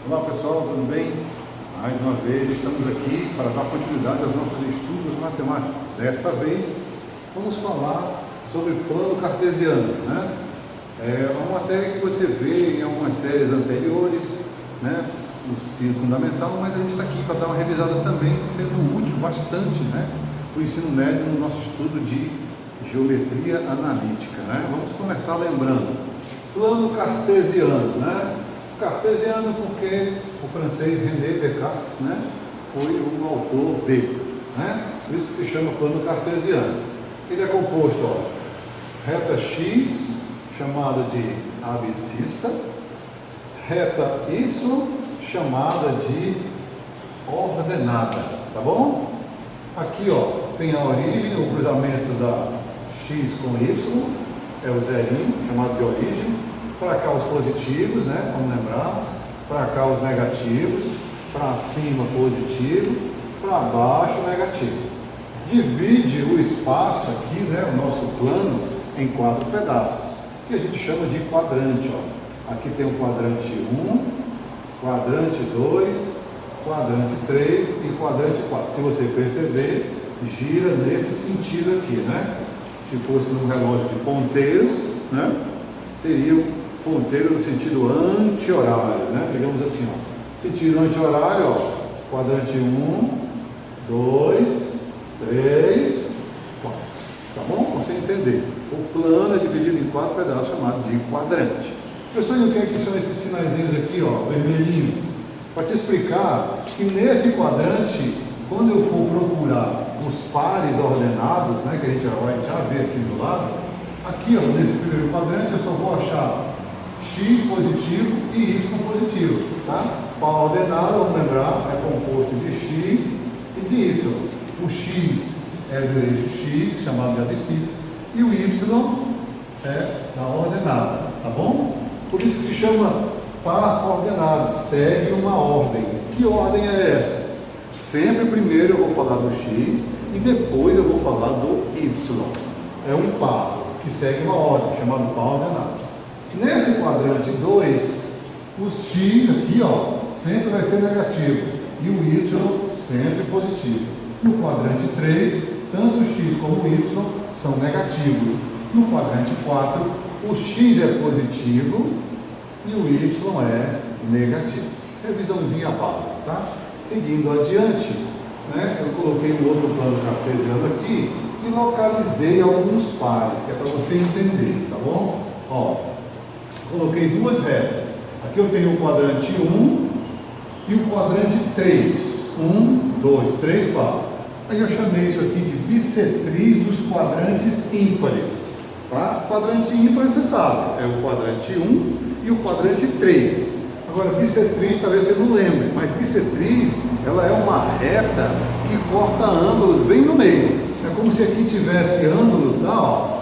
Olá pessoal, tudo bem? Mais uma vez estamos aqui para dar continuidade aos nossos estudos matemáticos. Dessa vez vamos falar sobre plano cartesiano, né? É uma matéria que você vê em algumas séries anteriores, né? No ensino fundamental, mas a gente está aqui para dar uma revisada também, sendo útil bastante, né? Para o ensino médio no nosso estudo de geometria analítica, né? Vamos começar lembrando, plano cartesiano, né? Cartesiano porque o francês René Descartes, né, foi o autor dele, né? Por isso que se chama plano cartesiano. Ele é composto, ó, reta x, chamada de abscissa, reta y, chamada de ordenada, tá bom? Aqui, ó, tem a origem, o cruzamento da x com y, é o zerinho, chamado de origem. Para cá os positivos, né? Vamos lembrar. Para cá os negativos. Para cima positivo. Para baixo negativo. Divide o espaço aqui, né? O nosso plano em 4 pedaços, que a gente chama de quadrante, ó. Aqui tem o quadrante 1, quadrante 2, quadrante 3 e quadrante 4. Se você perceber, gira nesse sentido aqui, né? Se fosse num relógio de ponteiros, né? Seria o ponteiro no sentido anti-horário, né? Digamos assim, ó. Sentido anti-horário, ó. Quadrante 1, 2, 3, 4. Tá bom? Para você entender. O plano é dividido em 4 pedaços, chamado de quadrante. Professor, e o que é que são esses sinaizinhos aqui, ó, vermelhinhos? Para te explicar que nesse quadrante, quando eu for procurar os pares ordenados, né, que a gente já vê aqui do lado, aqui, ó, nesse primeiro quadrante, eu só vou achar x positivo e y positivo, tá? Par ordenado, vamos lembrar, é composto de x e de y. O x é do eixo x, chamado de abscissa, e o y é da ordenada, tá bom? Por isso que se chama par ordenado, segue uma ordem. Que ordem é essa? Sempre primeiro eu vou falar do x e depois eu vou falar do y. É um par que segue uma ordem, chamado par ordenado. Nesse quadrante 2, o x aqui, ó, sempre vai ser negativo e o y sempre positivo. No quadrante 3, tanto o x como o y são negativos. No quadrante 4, o x é positivo e o y é negativo. Revisãozinha básica, tá? Seguindo adiante, né, eu coloquei um outro plano cartesiano aqui e localizei alguns pares, que é para você entender, tá bom? Ó, coloquei duas retas. Aqui eu tenho o quadrante 1 e o quadrante 3. 1, 2, 3, 4. Aí eu chamei isso aqui de bissetriz dos quadrantes ímpares. Tá? Quadrante ímpar, você sabe, é o quadrante 1 e o quadrante 3. Agora, bissetriz, talvez você não lembre, mas bissetriz, ela é uma reta que corta ângulos bem no meio. É como se aqui tivesse ângulos, tá? Ó.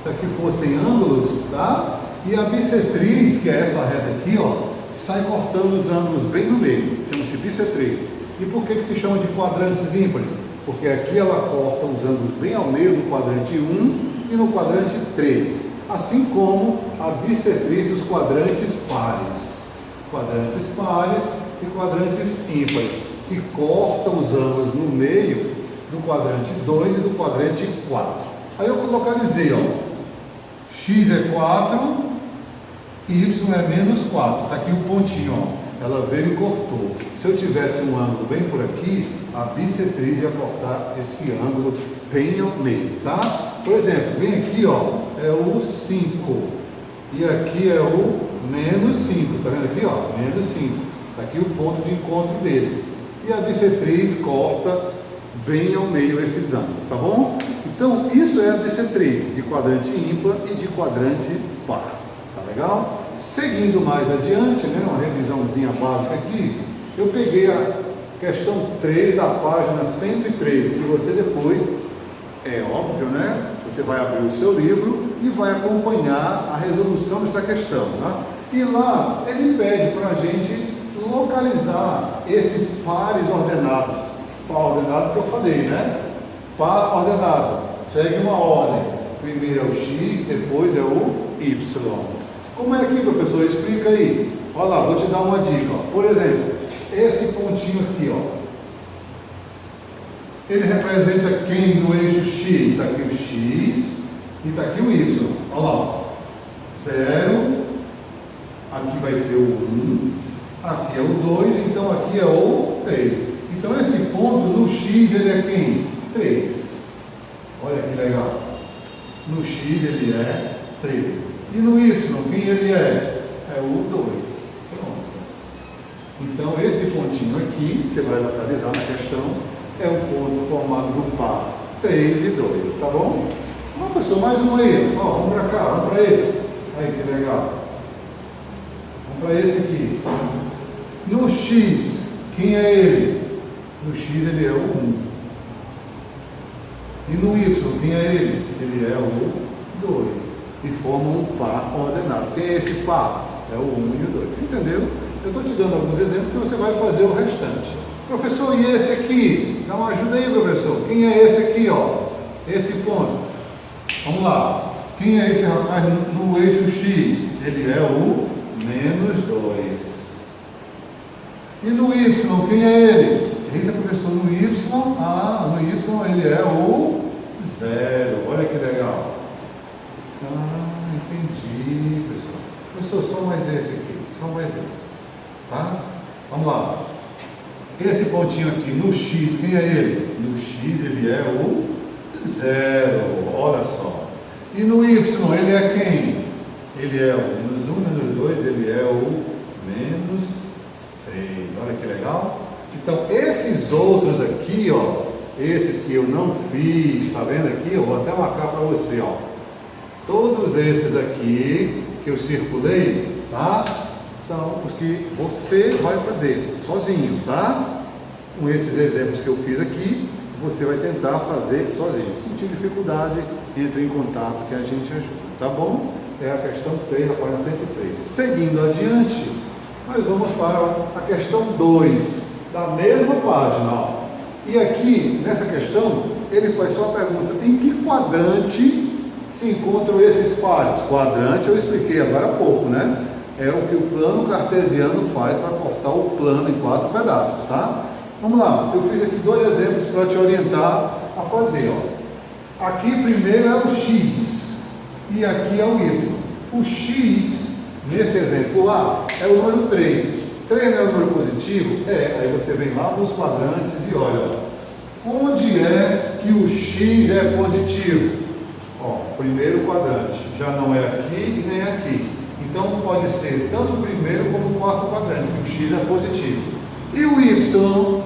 Se aqui fossem ângulos, tá? E a bissetriz, que é essa reta aqui, ó, sai cortando os ângulos bem no meio. Chama-se bissetriz. E por que se chama de quadrantes ímpares? Porque aqui ela corta os ângulos bem ao meio no quadrante 1 e no quadrante 3. Assim como a bissetriz dos quadrantes pares. Quadrantes pares e quadrantes ímpares, que cortam os ângulos no meio do quadrante 2 e do quadrante 4. Aí eu localizei, ó, x é 4, y é menos 4. Está aqui o pontinho, ó. Ela veio e cortou. Se eu tivesse um ângulo bem por aqui, a bissetriz ia cortar esse ângulo bem ao meio, tá? Por exemplo, bem aqui, ó, é o 5. E aqui é o menos 5. Tá vendo aqui, ó? Menos 5. Está aqui o ponto de encontro deles. E a bissetriz corta bem ao meio esses ângulos, tá bom? Então, isso é a bissetriz de quadrante ímpar e de quadrante par. Tá legal? Seguindo mais adiante, né, uma revisãozinha básica aqui, eu peguei a questão 3 da página 103, que você depois, é óbvio, né, você vai abrir o seu livro e vai acompanhar a resolução dessa questão, né? E lá ele pede para a gente localizar esses pares ordenados. Par ordenado que eu falei, né? Par ordenado, segue uma ordem. Primeiro é o x, depois é o y. Como é aqui, professor? Explica aí. Olha lá, vou te dar uma dica. Ó. Por exemplo, esse pontinho aqui, ó, ele representa quem no eixo X? Está aqui o X e está aqui o Y. Olha lá, 0, aqui vai ser o 1, aqui é o 2, então aqui é o 3. Então esse ponto no X ele é quem? 3. Olha que legal. No X ele é 3. E no Y, quem ele é? É o 2. Pronto. Então esse pontinho aqui, que você vai localizar na questão, é o ponto formado do par 3 e 2, tá bom? Ó, professor, mais um aí. Ó, vamos para cá, vamos para esse. Aí que legal. Vamos para esse aqui. No X, quem é ele? No X ele é o 1. E no Y, quem é ele? Ele é o 2. E formam um par ordenado. Quem é esse par? É o 1 e o 2. Você entendeu? Eu estou te dando alguns exemplos que você vai fazer o restante. Professor, e esse aqui? Dá uma ajuda aí, professor. Quem é esse aqui, ó? Esse ponto. Vamos lá. Quem é esse rapaz no eixo X? Ele é o menos 2. E no Y, quem é ele? Eita, professor, no Y? No Y ele é o 0. Olha que legal. Entendi, professor. Professor, só mais esse aqui. Só mais esse. Tá? Vamos lá. Esse pontinho aqui no X, quem é ele? No X ele é o 0. Olha só. E no Y ele é quem? Ele é o menos 1, menos 2, ele é o menos 3. Olha que legal. Então, esses outros aqui, ó, esses que eu não fiz, tá vendo aqui? Eu vou até marcar para você, ó. Todos esses aqui que eu circulei, tá? São os que você vai fazer sozinho, tá? Com esses exemplos que eu fiz aqui, você vai tentar fazer sozinho. Se sentir dificuldade, entre em contato que a gente ajuda, tá bom? É a questão 3, da página 103. Seguindo adiante, nós vamos para a questão 2, da mesma página, ó. E aqui, nessa questão, ele faz só a pergunta: em que quadrante se encontram esses pares? Quadrante eu expliquei agora há pouco, né? É o que o plano cartesiano faz para cortar o plano em 4 pedaços, tá? Vamos lá, eu fiz aqui 2 exemplos para te orientar a fazer, ó. Aqui primeiro é o X e aqui é o Y. O X, nesse exemplo lá, é o número 3. 3 não é o número positivo? É, aí você vem lá nos quadrantes e olha, onde é que o X é positivo? Ó, primeiro quadrante, já não é aqui e nem aqui. Então pode ser tanto o primeiro como o quarto quadrante, que o X é positivo. E o Y?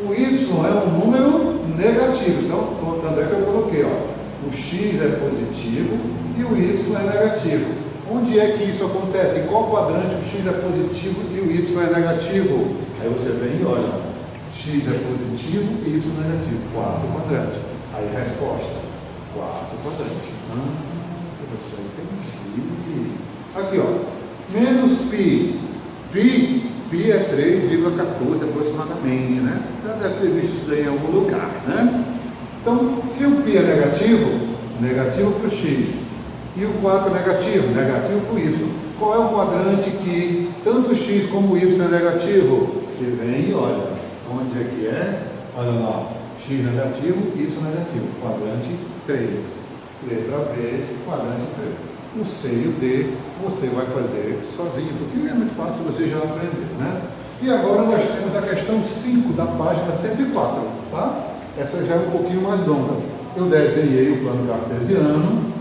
O Y é um número negativo. Então, tanto é que eu coloquei, ó, o X é positivo e o Y é negativo. Onde é que isso acontece? Em qual quadrante o X é positivo e o Y é negativo? Aí você vem e olha, X é positivo e Y é negativo. Quarto quadrante. Aí resposta, quarto quadrante. Professor, entendi. Aqui, ó, menos π. Π é 3,14 aproximadamente, né? Já deve ter visto isso daí em algum lugar, né? Então, se o π é negativo, negativo para o x, e o 4 é negativo, negativo para o y, qual é o quadrante que tanto o x como o y é negativo? Você vem e olha, onde é que é? Olha lá, x negativo, y negativo, quadrante 3. Letra B, quadrante 3. O C e o D você vai fazer sozinho, porque é muito fácil, você já aprendeu, né? E agora nós temos a questão 5 da página 104, tá? Essa já é um pouquinho mais longa. Eu desenhei o plano cartesiano,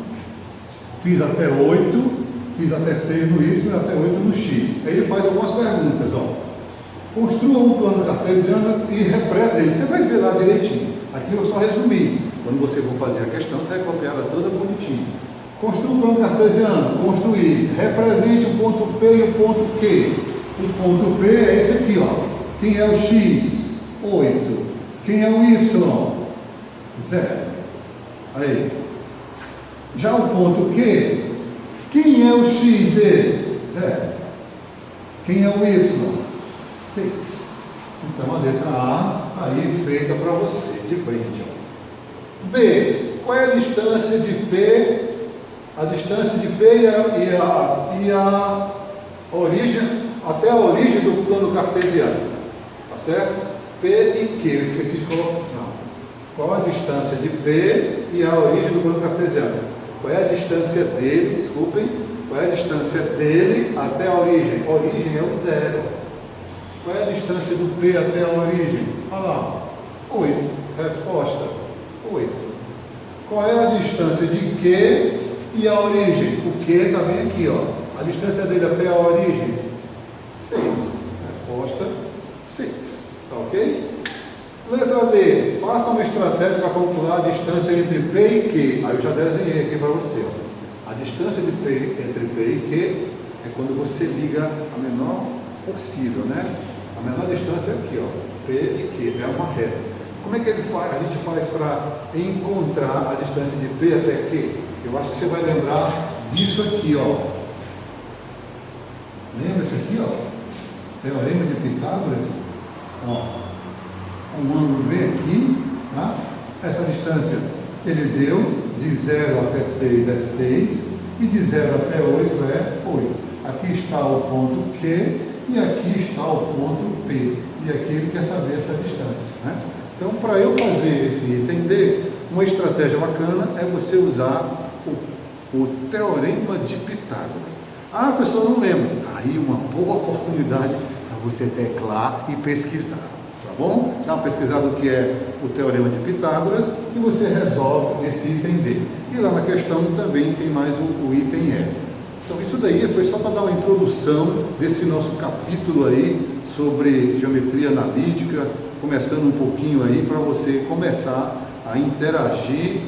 fiz até 8, fiz até 6 no Y e até 8 no X. Aí ele faz algumas perguntas, ó. Construa um plano cartesiano e represente. Você vai ver lá direitinho. Aqui eu só resumi. Quando você for fazer a questão, você vai copiar ela toda bonitinha. Construa um plano cartesiano, construir, represente o ponto P e o ponto Q. O ponto P é esse aqui, ó. Quem é o X? 8. Quem é o Y? 0. Aí. Já o ponto Q, quem é o X dele? 0. Quem é o Y? 6. Então a letra A aí feita para você, de brinde, ó. B, qual é a distância de P? A distância de P e a até a origem do plano cartesiano, tá certo? P e Q, eu esqueci de colocar. Não. Qual a distância de P e a origem do plano cartesiano? Qual é a distância dele, desculpem, qual é a distância dele até a origem? A origem é o zero. Qual é a distância do P até a origem? Olha lá, 8. Resposta, 8. Qual é a distância de Q e a origem? O Q está bem aqui, ó. A distância dele até a origem? 6. Resposta, 6. Tá ok? Letra D. Faça uma estratégia para calcular a distância entre P e Q. Aí eu já desenhei aqui para você, ó. A distância de P entre P e Q é quando você liga a menor possível, né? A menor distância é aqui, ó. P e Q. É uma reta. Como é que a gente faz para encontrar a distância de P até Q? Eu acho que você vai lembrar disso aqui, ó. Lembra isso aqui, ó? Teorema de Pitágoras. Ó, um ângulo bem aqui, tá? Essa distância ele deu de 0 até 6 é 6 e de 0 até 8 é 8. Aqui está o ponto Q e aqui está o ponto P. E aqui ele quer saber essa distância, né? Então, para eu fazer esse item D, uma estratégia bacana é você usar o Teorema de Pitágoras. Ah, professor, não lembro. Está aí uma boa oportunidade para você teclar e pesquisar, tá bom? Dá uma pesquisada no que é o Teorema de Pitágoras e você resolve esse item D. E lá na questão também tem mais o item E. Então, isso daí foi só para dar uma introdução desse nosso capítulo aí sobre geometria analítica, começando um pouquinho aí para você começar a interagir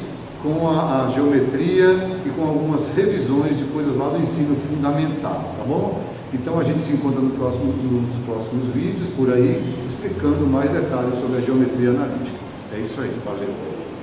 com a geometria e com algumas revisões de coisas lá do ensino fundamental, tá bom? Então a gente se encontra nos próximos vídeos por aí, explicando mais detalhes sobre a geometria analítica. É isso aí, valeu!